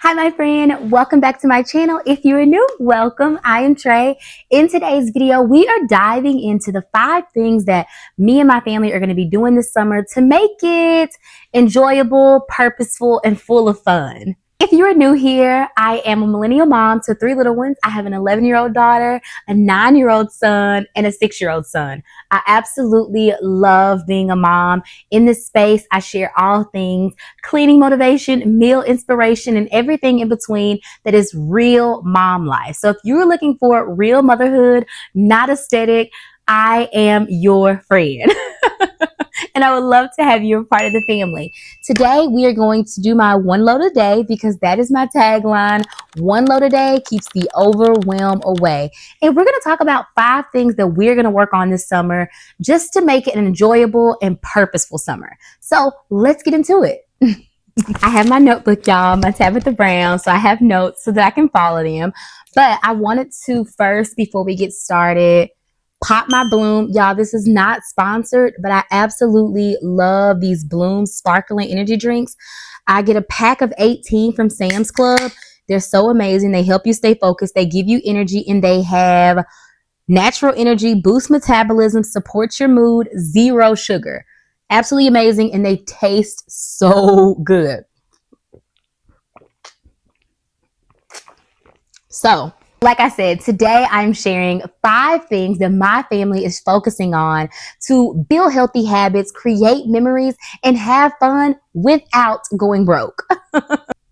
Hi, my friend. Welcome back to my channel. If you are new, welcome. I am Trey. In today's video, we are diving into the 5 things that me and my family are going to be doing this summer to make it enjoyable, purposeful, and full of fun. If you are new here, I am a millennial mom to 3 little ones. I have an 11-year-old daughter, a 9-year-old son, and a 6-year-old son. I absolutely love being a mom. In this space, I share all things cleaning motivation, meal inspiration, and everything in between that is real mom life. So if you're looking for real motherhood, not aesthetic, I am your friend. And I would love to have you a part of the family. Today, we are going to do my 1 load a day because that is my tagline. 1 load a day keeps the overwhelm away. And we're going to talk about 5 things that we're going to work on this summer just to make it an enjoyable and purposeful summer. So let's get into it. I have my notebook, y'all, my Tabitha Brown, so I have notes so that I can follow them. But I wanted to first, before we get started, pop my Bloom. Y'all, this is not sponsored, but I absolutely love these Bloom sparkling energy drinks. I get a pack of 18 from Sam's Club. They're so amazing. They help you stay focused. They give you energy, and they have natural energy, boost metabolism, support your mood, 0 sugar. Absolutely amazing, and they taste so good. So, like I said, today I'm sharing 5 things that my family is focusing on to build healthy habits, create memories, and have fun without going broke.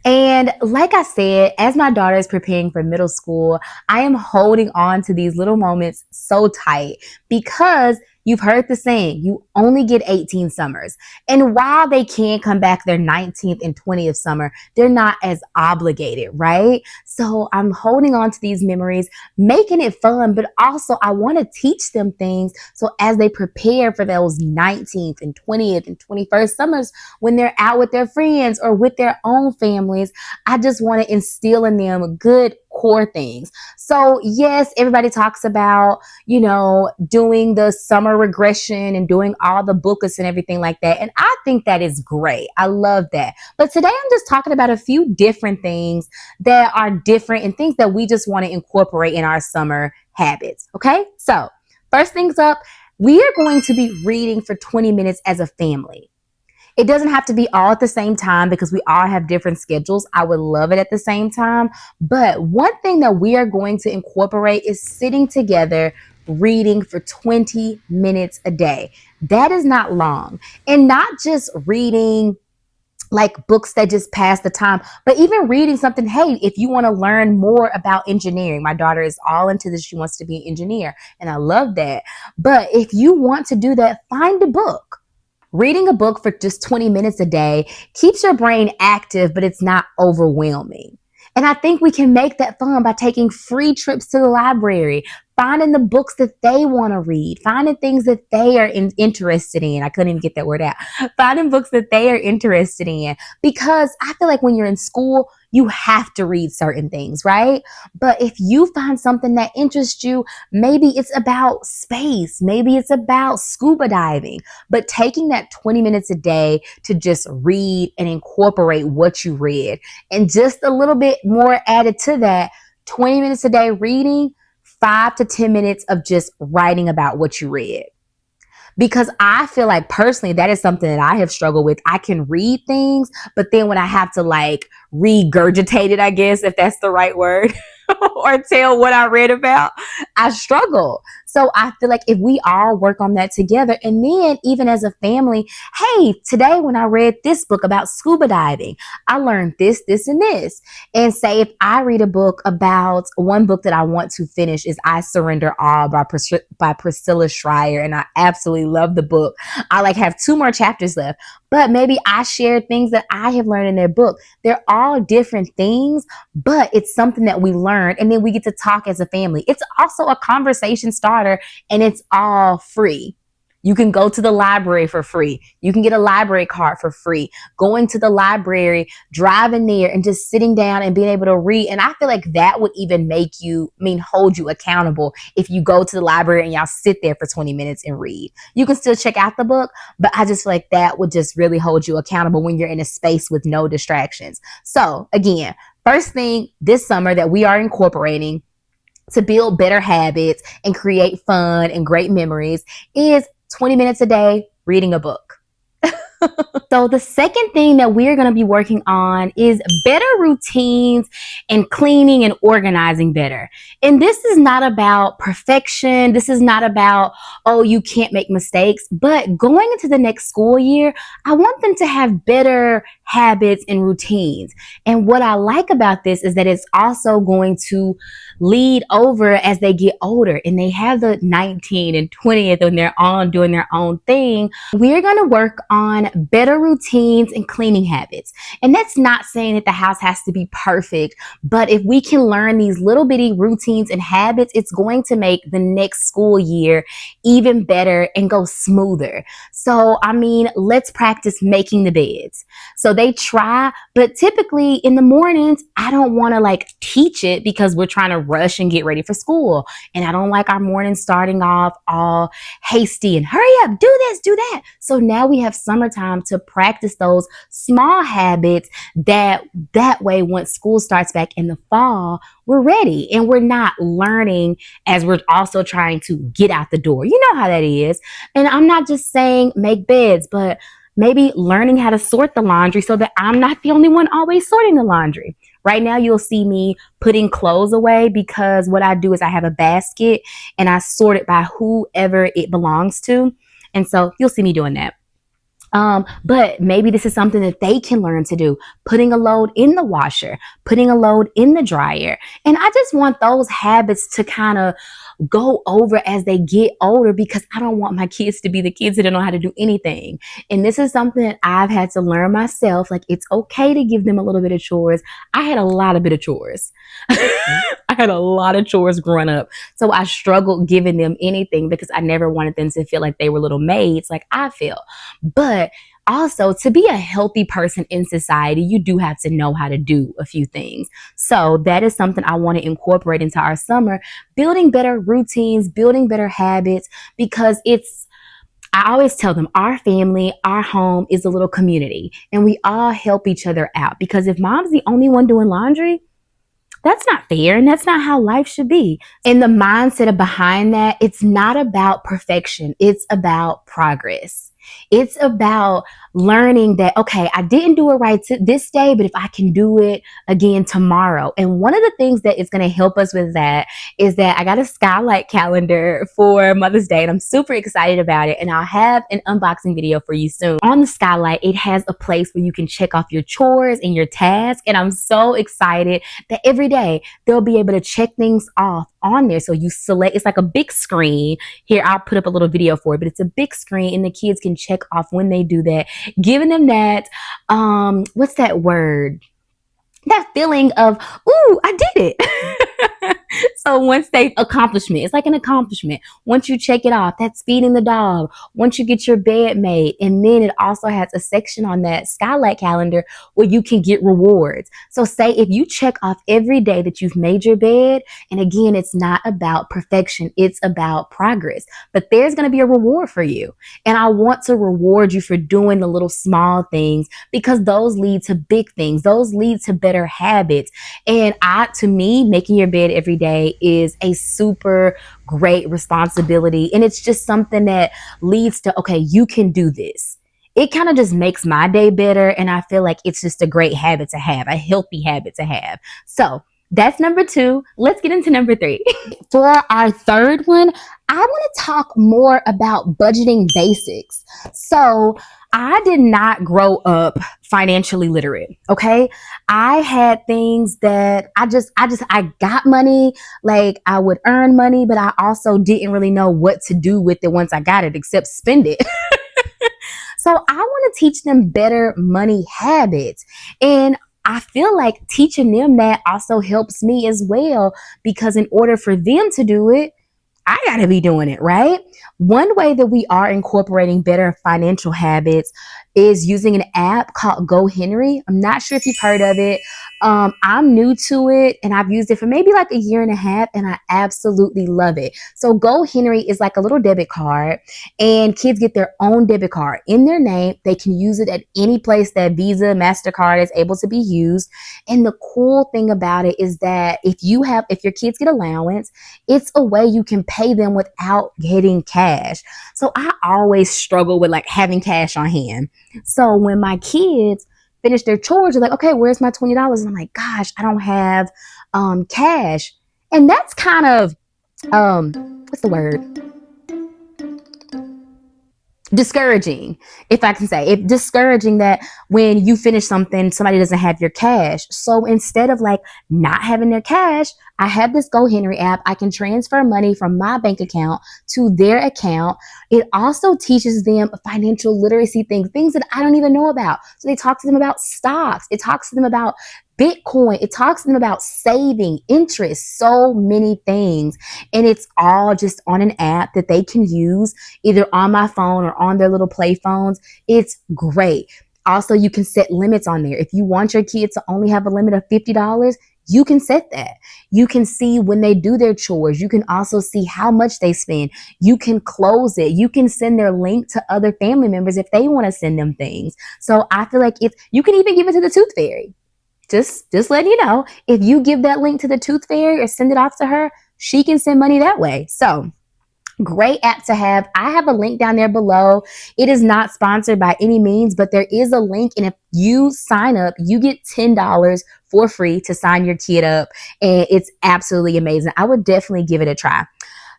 And like I said, as my daughter is preparing for middle school, I am holding on to these little moments so tight because you've heard the saying, you only get 18 summers. And while they can come back their 19th and 20th summer, they're not as obligated, right? So I'm holding on to these memories, making it fun, but also I want to teach them things so as they prepare for those 19th and 20th and 21st summers when they're out with their friends or with their own families, I just want to instill in them good core things. So yes, everybody talks about, doing the summer regression and doing all the booklets and everything like that. And I think that is great. I love that. But today I'm just talking about a few different things that are different and things that we just want to incorporate in our summer habits. Okay. So first things up, we are going to be reading for 20 minutes as a family. It doesn't have to be all at the same time because we all have different schedules. I would love it at the same time. But one thing that we are going to incorporate is sitting together reading for 20 minutes a day. That is not long. And not just reading like books that just pass the time, but even reading something. Hey, if you want to learn more about engineering, my daughter is all into this. She wants to be an engineer, and I love that. But if you want to do that, find a book. Reading a book for just 20 minutes a day keeps your brain active, but it's not overwhelming. And I think we can make that fun by taking free trips to the library, finding the books that they want to read, finding things that they are interested in. I couldn't even get that word out. Finding books that they are interested in. Because I feel like when you're in school, you have to read certain things, right? But if you find something that interests you, maybe it's about space, maybe it's about scuba diving, but taking that 20 minutes a day to just read and incorporate what you read, and just a little bit more added to that, 20 minutes a day reading, 5 to 10 minutes of just writing about what you read. Because I feel like personally, that is something that I have struggled with. I can read things, but then when I have to like regurgitate it, I guess, if that's the right word, or tell what I read about, I struggle. So I feel like if we all work on that together, and then even as a family, hey, today when I read this book about scuba diving, I learned this, this, and this. And say if I read a book about, one book that I want to finish is I Surrender All by Priscilla Schreier, and I absolutely love the book. I like have 2 more chapters left, but maybe I share things that I have learned in their book. They're all different things, but it's something that we learn, and then we get to talk as a family. It's also a conversation starter, and it's all free. You can go to the library for free. You can get a library card for free. Going to the library, driving there, and just sitting down and being able to read. And I feel like that would even hold you accountable if you go to the library and y'all sit there for 20 minutes and read. You can still check out the book, but I just feel like that would just really hold you accountable when you're in a space with no distractions. So again, first thing this summer that we are incorporating to build better habits and create fun and great memories is 20 minutes a day reading a book. So the second thing that we're going to be working on is better routines and cleaning and organizing better. And this is not about perfection. This is not about, oh, you can't make mistakes. But going into the next school year, I want them to have better habits and routines. And what I like about this is that it's also going to lead over as they get older and they have the 19 and 20th and they're on doing their own thing. We're going to work on better routines and cleaning habits. And that's not saying that the house has to be perfect, but if we can learn these little bitty routines and habits, it's going to make the next school year even better and go smoother. So, I mean, let's practice making the beds. So they try, but typically in the mornings, I don't want to like teach it because we're trying to rush and get ready for school. And I don't like our mornings starting off all hasty and hurry up, do this, do that. So now we have summertime to practice those small habits that way once school starts back in the fall, we're ready and we're not learning as we're also trying to get out the door. You know how that is. And I'm not just saying make beds, but maybe learning how to sort the laundry so that I'm not the only one always sorting the laundry. Right now, you'll see me putting clothes away because what I do is I have a basket and I sort it by whoever it belongs to. And so you'll see me doing that. But maybe this is something that they can learn to do, putting a load in the washer, putting a load in the dryer. And I just want those habits to kind of go over as they get older because I don't want my kids to be the kids that don't know how to do anything. And this is something that I've had to learn myself. Like, it's okay to give them a little bit of chores. I had a lot of bit of chores. I had a lot of chores growing up. So I struggled giving them anything because I never wanted them to feel like they were little maids like I feel. But also, to be a healthy person in society, you do have to know how to do a few things. So that is something I want to incorporate into our summer, building better routines, building better habits, because I always tell them our family, our home is a little community and we all help each other out, because if mom's the only one doing laundry, that's not fair and that's not how life should be. And the mindset behind that, it's not about perfection. It's about progress. It's about learning that, okay, I didn't do it right this day, but if I can do it again tomorrow. And one of the things that is going to help us with that is that I got a skylight calendar for Mother's Day and I'm super excited about it. And I'll have an unboxing video for you soon. On the skylight, it has a place where you can check off your chores and your tasks. And I'm so excited that every day they'll be able to check things off on there. So you select, it's like a big screen. Here, I'll put up a little video for it, but it's a big screen and the kids can check off when they do that, giving them that, what's that word? That feeling of, ooh, I did it. So once they accomplishment, it's like an accomplishment. Once you check it off, that's feeding the dog. Once you get your bed made, and then it also has a section on that skylight calendar where you can get rewards. So say if you check off every day that you've made your bed, and again, it's not about perfection, it's about progress, but there's going to be a reward for you. And I want to reward you for doing the little small things because those lead to big things. Those lead to better habits. And to me, making your bed every day is a super great responsibility. And it's just something that leads to, okay, you can do this. It kind of just makes my day better. And I feel like it's just a great habit to have, a healthy habit to have. So that's number 2. Let's get into number 3. For our third one, I want to talk more about budgeting basics. So I did not grow up financially literate. Okay. I had things that I got money, like I would earn money, but I also didn't really know what to do with it once I got it, except spend it. So I want to teach them better money habits. And I feel like teaching them that also helps me as well, because in order for them to do it, I gotta be doing it, right? One way that we are incorporating better financial habits is using an app called Go Henry. I'm not sure if you've heard of it. I'm new to it and I've used it for maybe like a year and a half and I absolutely love it. So Go Henry is like a little debit card and kids get their own debit card in their name. They can use it at any place that Visa, MasterCard is able to be used. And the cool thing about it is that if your kids get allowance, it's a way you can pay them without getting cash. So I always struggle with like having cash on hand. So when my kids finish their chores, they're like, okay, where's my $20? And I'm like, gosh, I don't have cash. And that's kind of what's the word? Discouraging, if I can say it, discouraging that when you finish something, somebody doesn't have your cash. So instead of like not having their cash, I have this Go Henry app. I can transfer money from my bank account to their account. It also teaches them financial literacy things that I don't even know about. So they talk to them about stocks. It talks to them about Bitcoin. It talks to them about saving, interest, so many things. And it's all just on an app that they can use either on my phone or on their little play phones. It's great. Also, you can set limits on there. If you want your kids to only have a limit of $50, you can set that. You can see when they do their chores. You can also see how much they spend. You can close it. You can send their link to other family members if they want to send them things. So I feel like you can even give it to the tooth fairy. Just letting you know, if you give that link to the tooth fairy or send it off to her, she can send money that way. So great app to have. I have a link down there below. It is not sponsored by any means, but there is a link. And if you sign up, you get $10 for free to sign your kid up. And it's absolutely amazing. I would definitely give it a try.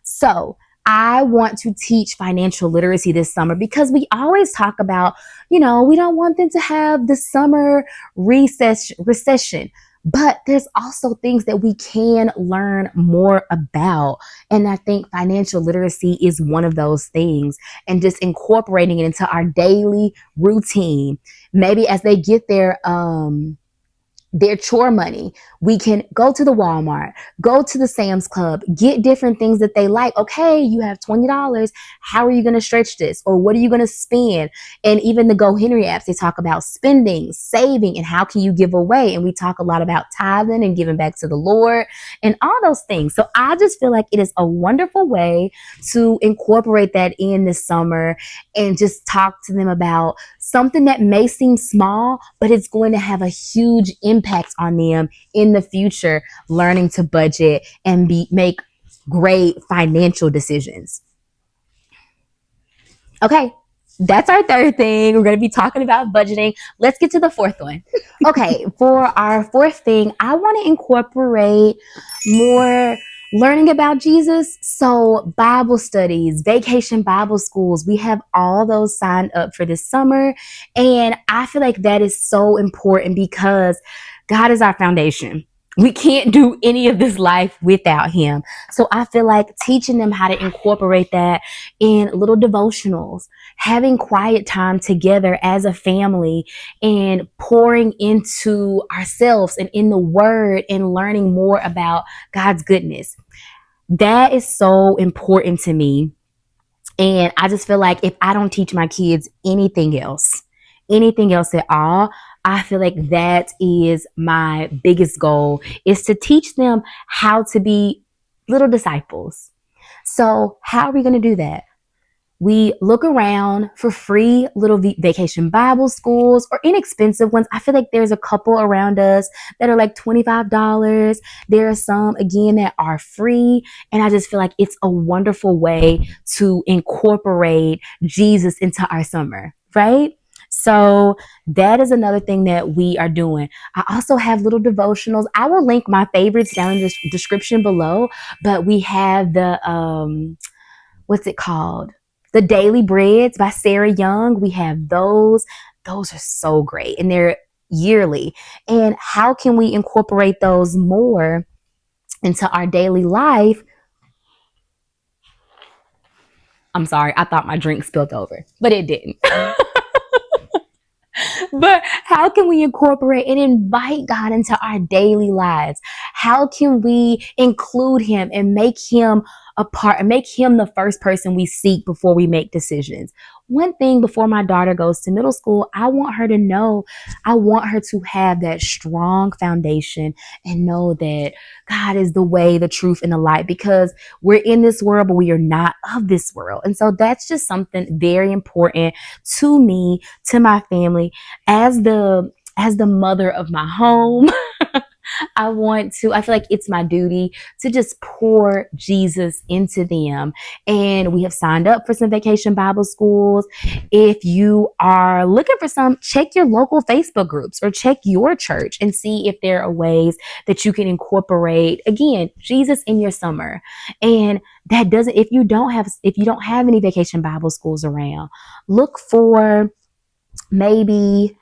So I want to teach financial literacy this summer because we always talk about, we don't want them to have the summer recession. But there's also things that we can learn more about. And I think financial literacy is one of those things. And just incorporating it into our daily routine. Maybe as they get their chore money, we can go to the Walmart, go to the Sam's Club, get different things that they like. Okay, you have $20. How are you going to stretch this? Or what are you going to spend? And even the Go Henry apps, they talk about spending, saving, and how can you give away? And we talk a lot about tithing and giving back to the Lord and all those things. So I just feel like it is a wonderful way to incorporate that in this summer and just talk to them about something that may seem small, but it's going to have a huge impact on them in the future, learning to budget and make great financial decisions. Okay, that's our third thing. We're going to be talking about budgeting. Let's get to the fourth one. Okay, for our fourth thing, I want to incorporate more learning about Jesus. So Bible studies, vacation Bible schools, we have all those signed up for this summer. And I feel like that is so important because God is our foundation. We can't do any of this life without him. So I feel like teaching them how to incorporate that in little devotionals, having quiet time together as a family and pouring into ourselves and in the word and learning more about God's goodness. That is so important to me. And I just feel like if I don't teach my kids anything else at all, I feel like that is my biggest goal, is to teach them how to be little disciples. So how are we going to do that? We look around for free little vacation Bible schools or inexpensive ones. I feel like there's a couple around us that are like $25. There are some, again, that are free. And I just feel like it's a wonderful way to incorporate Jesus into our summer, right? So that is another thing that we are doing. I also have little devotionals. I will link my favorites down in the description below, but we have the, what's it called? The Daily Breads by Sarah Young. We have those. Those are so great. And they're yearly. And how can we incorporate those more into our daily life? I'm sorry. I thought my drink spilled over, but it didn't. But how can we incorporate and invite God into our daily lives? How can we include him and make him a part and make him the first person we seek before we make decisions? one thing before my daughter goes to middle school, I want her to know, I want her to have that strong foundation and know that God is the way, the truth, and the light, because we're in this world, but we are not of this world. And so that's just something very important to me, to my family, as the mother of my home. I feel like it's my duty to just pour Jesus into them. And we have signed up for some vacation Bible schools. If you are looking for some, check your local Facebook groups or check your church and see if there are ways that you can incorporate, again, Jesus in your summer. And that doesn't, if you don't have any vacation Bible schools around, look for maybe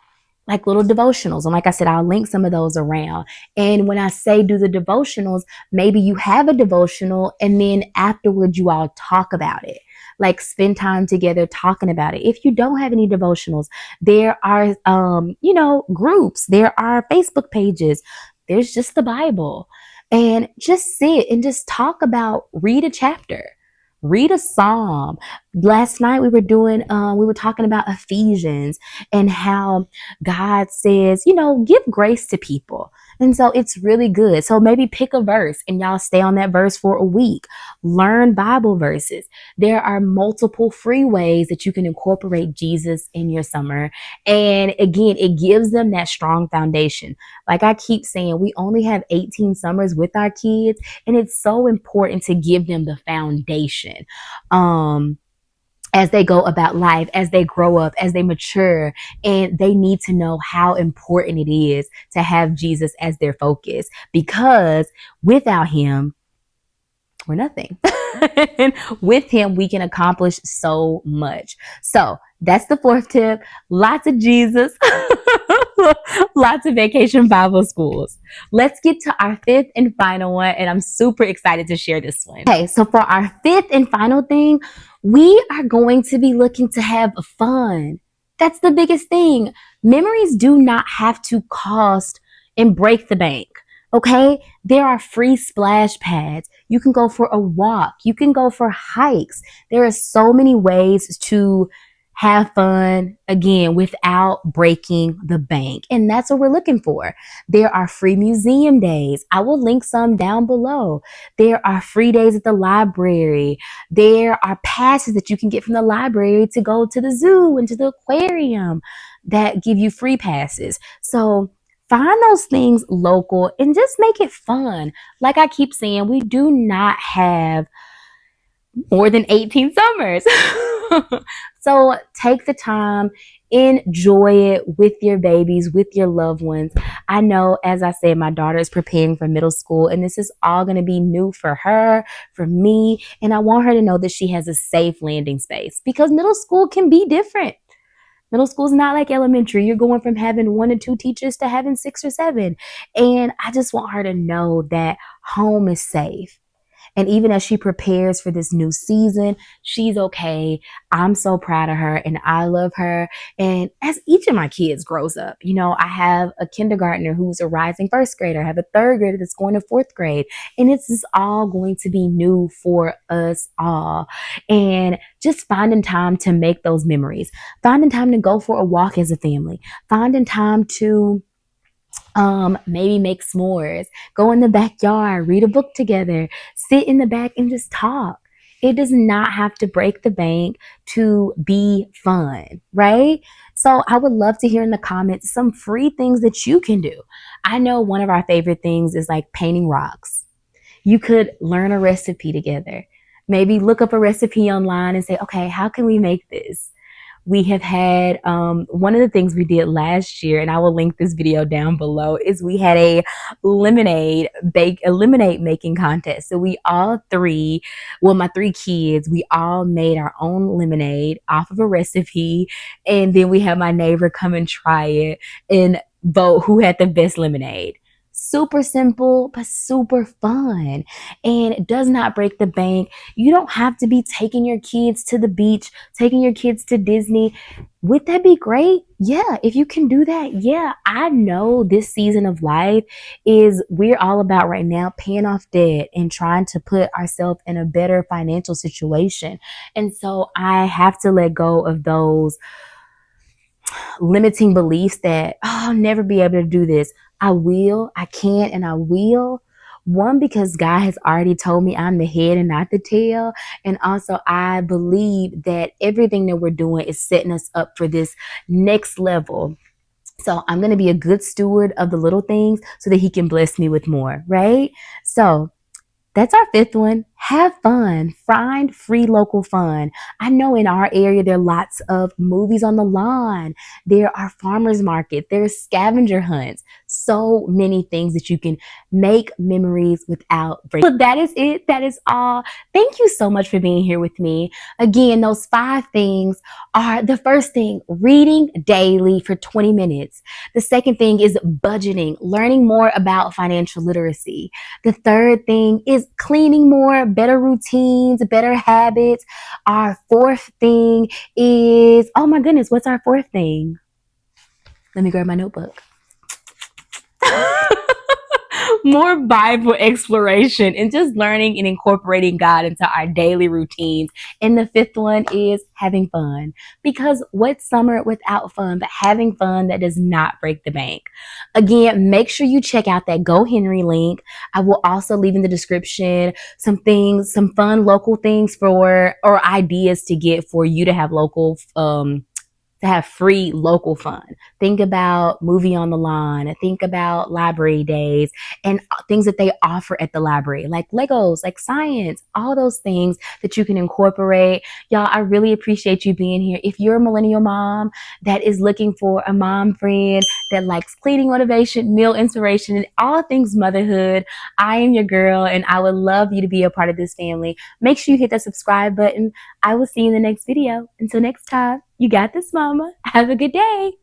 like little devotionals. And like I said, I'll link some of those around. And when I say do the devotionals, maybe you have a devotional and then afterwards you all talk about it. Like spend time together talking about it. If you don't have any devotionals, there are, groups, there are Facebook pages. There's just the Bible, and just sit and just talk about, read a chapter, read a psalm. Last night we were talking about Ephesians and how God says, give grace to people. And so it's really good. So maybe pick a verse and y'all stay on that verse for a week. Learn Bible verses. There are multiple free ways that you can incorporate Jesus in your summer. And again, it gives them that strong foundation. Like I keep saying, we only have 18 summers with our kids, and it's so important to give them the foundation. As they go about life, as they grow up, as they mature, and they need to know how important it is to have Jesus as their focus, because without him, we're nothing. And with him, we can accomplish so much. So that's the fourth tip. Lots of Jesus, lots of vacation Bible schools. Let's get to our fifth and final one. And I'm super excited to share this one. Okay, so for our fifth and final thing, we are going to be looking to have fun. That's the biggest thing. Memories do not have to cost and break the bank. Okay, there are free splash pads. You can go for a walk. You can go for hikes. There are so many ways to have fun, again, without breaking the bank. And that's what we're looking for. There are free museum days. I will link some down below. There are free days at the library. There are passes that you can get from the library to go to the zoo and to the aquarium that give you free passes. So find those things local and just make it fun. Like I keep saying, we do not have more than 18 summers. So take the time, enjoy it with your babies, with your loved ones. I know, as I said, my daughter is preparing for middle school, and this is all going to be new for her, for me. And I want her to know that she has a safe landing space, because middle school can be different. Middle school is not like elementary. You're going from having 1 or 2 teachers to having 6 or 7. And I just want her to know that home is safe. And even as she prepares for this new season, she's okay. I'm so proud of her and I love her. And as each of my kids grows up, I have a kindergartner who's a rising first grader. I have a third grader that's going to fourth grade. And it's just all going to be new for us all. And just finding time to make those memories, finding time to go for a walk as a family, finding time to maybe make s'mores, go in the backyard, read a book together, sit in the back and just talk. It does not have to break the bank to be fun, right? So I would love to hear in the comments some free things that you can do. I know one of our favorite things is like painting rocks. You could learn a recipe together. Maybe look up a recipe online and say, okay, how can we make this? We have had one of the things we did last year, and I will link this video down below, is we had a lemonade making contest. So we all three, my 3 kids, we all made our own lemonade off of a recipe, and then we had my neighbor come and try it and vote who had the best lemonade. Super simple, but super fun. And it does not break the bank. You don't have to be taking your kids to the beach, taking your kids to Disney. Would that be great? Yeah, if you can do that, yeah. I know this season of life is we're all about right now paying off debt and trying to put ourselves in a better financial situation. And so I have to let go of those limiting beliefs that, oh, I'll never be able to do this. I will, I can, and I will. One, because God has already told me I'm the head and not the tail. And also, I believe that everything that we're doing is setting us up for this next level. So I'm going to be a good steward of the little things so that He can bless me with more, right? So that's our fifth one. Have fun. Find free local fun. I know in our area there are lots of movies on the lawn. There are farmers markets. There's scavenger hunts. So many things that you can make memories without breaking. So that is it. That is all. Thank you so much for being here with me. Again, those 5 things are: the first thing, reading daily for 20 minutes. The second thing is budgeting, learning more about financial literacy. The third thing is cleaning more, better routines, better habits. Our fourth thing is, oh my goodness, what's our fourth thing? Let me grab my notebook. More Bible exploration and just learning and incorporating God into our daily routines. And the fifth one is having fun. Because what's summer without fun, but having fun that does not break the bank? Again, make sure you check out that Go Henry link. I will also leave in the description some things, some fun local things for, or ideas to get for you to have local, to have free local fun. Think about movie on the lawn. Think about library days and things that they offer at the library, like Legos, like science, all those things that you can incorporate. Y'all, I really appreciate you being here. If you're a millennial mom that is looking for a mom friend that likes cleaning motivation, meal inspiration, and all things motherhood, I am your girl and I would love you to be a part of this family. Make sure you hit that subscribe button. I will see you in the next video. Until next time, you got this, mama. Have a good day.